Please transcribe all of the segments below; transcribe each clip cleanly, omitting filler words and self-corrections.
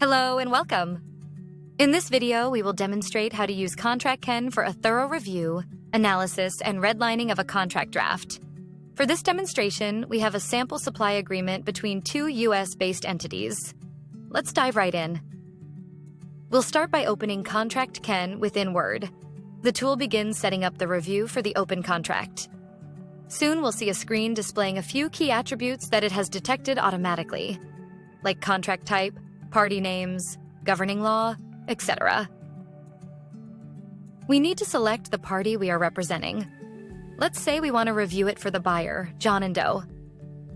Hello and welcome. In this video, we will demonstrate how to use ContractKen for a thorough review, analysis, and redlining of a contract draft. For this demonstration, we have a sample supply agreement between two US-based entities. Let's dive right in. We'll start by opening ContractKen within Word. The tool begins setting up the review for the open contract. Soon we'll see a screen displaying a few key attributes that it has detected automatically, like contract type, party names, governing law, etc. We need to select the party we are representing. Let's say we want to review it for the buyer, John and Doe.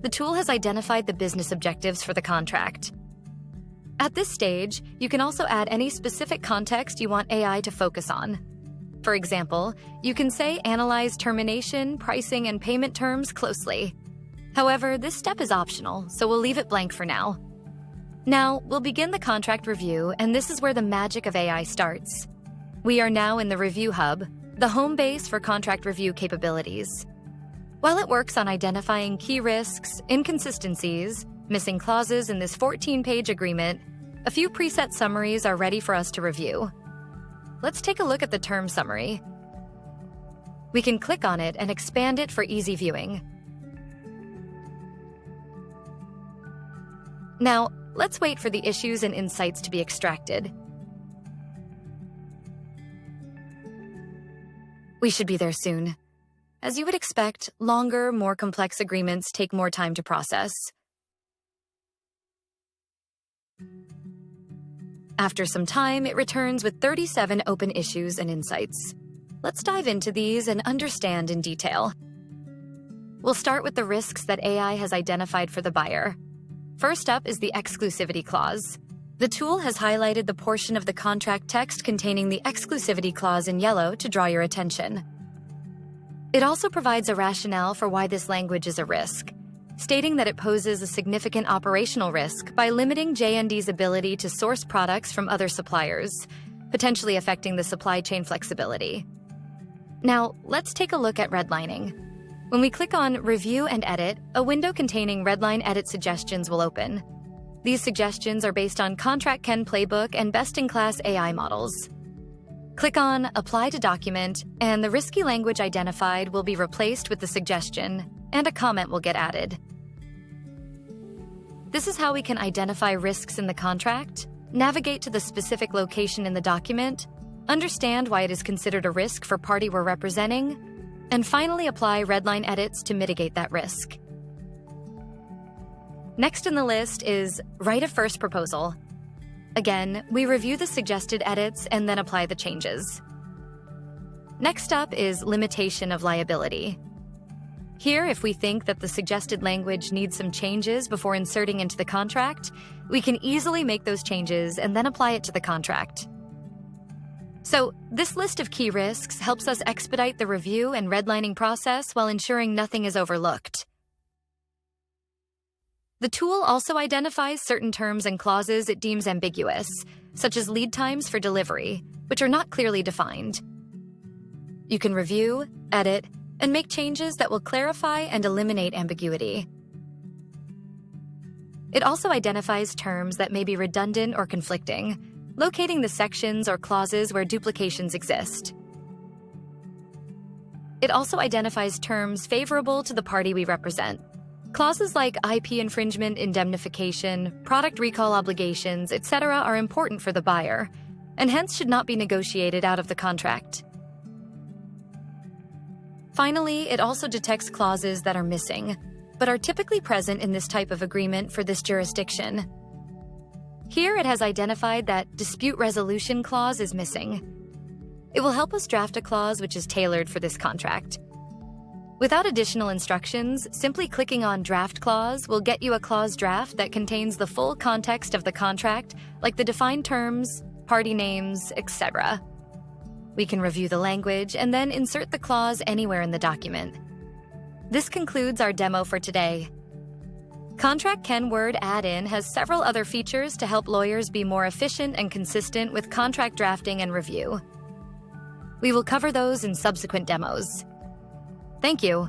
The tool has identified the business objectives for the contract. At this stage, you can also add any specific context you want AI to focus on. For example, you can say analyze termination, pricing, and payment terms closely. However, this step is optional, so we'll leave it blank for now. Now, we'll begin the contract review, and this is where the magic of AI starts. We are now in the Review Hub, the home base for contract review capabilities. While it works on identifying key risks, inconsistencies, missing clauses in this 14-page agreement, a few preset summaries are ready for us to review. Let's take a look at the term summary. We can click on it and expand it for easy viewing. Now, let's wait for the issues and insights to be extracted. We should be there soon. As you would expect, longer, more complex agreements take more time to process. After some time, it returns with 37 open issues and insights. Let's dive into these and understand in detail. We'll start with the risks that AI has identified for the buyer. First up is the exclusivity clause. The tool has highlighted the portion of the contract text containing the exclusivity clause in yellow to draw your attention. It also provides a rationale for why this language is a risk, stating that it poses a significant operational risk by limiting J&D's ability to source products from other suppliers, potentially affecting the supply chain flexibility. Now, let's take a look at redlining. When we click on Review and Edit, a window containing redline edit suggestions will open. These suggestions are based on ContractKen playbook and best-in-class AI models. Click on Apply to Document, and the risky language identified will be replaced with the suggestion, and a comment will get added. This is how we can identify risks in the contract, navigate to the specific location in the document, understand why it is considered a risk for party we're representing, and finally apply redline edits to mitigate that risk. Next in the list is Write a First Proposal. Again, we review the suggested edits and then apply the changes. Next up is Limitation of Liability. Here, if we think that the suggested language needs some changes before inserting into the contract, we can easily make those changes and then apply it to the contract. So, this list of key risks helps us expedite the review and redlining process while ensuring nothing is overlooked. The tool also identifies certain terms and clauses it deems ambiguous, such as lead times for delivery, which are not clearly defined. You can review, edit, and make changes that will clarify and eliminate ambiguity. It also identifies terms that may be redundant or conflicting, locating the sections or clauses where duplications exist. It also identifies terms favorable to the party we represent. Clauses like IP infringement, indemnification, product recall obligations, etc. are important for the buyer, and hence should not be negotiated out of the contract. Finally, it also detects clauses that are missing, but are typically present in this type of agreement for this jurisdiction. Here it has identified that dispute resolution clause is missing. It will help us draft a clause which is tailored for this contract. Without additional instructions, simply clicking on Draft Clause will get you a clause draft that contains the full context of the contract, like the defined terms, party names, etc. We can review the language and then insert the clause anywhere in the document. This concludes our demo for today. ContractKen Word add-in has several other features to help lawyers be more efficient and consistent with contract drafting and review. We will cover those in subsequent demos. Thank you.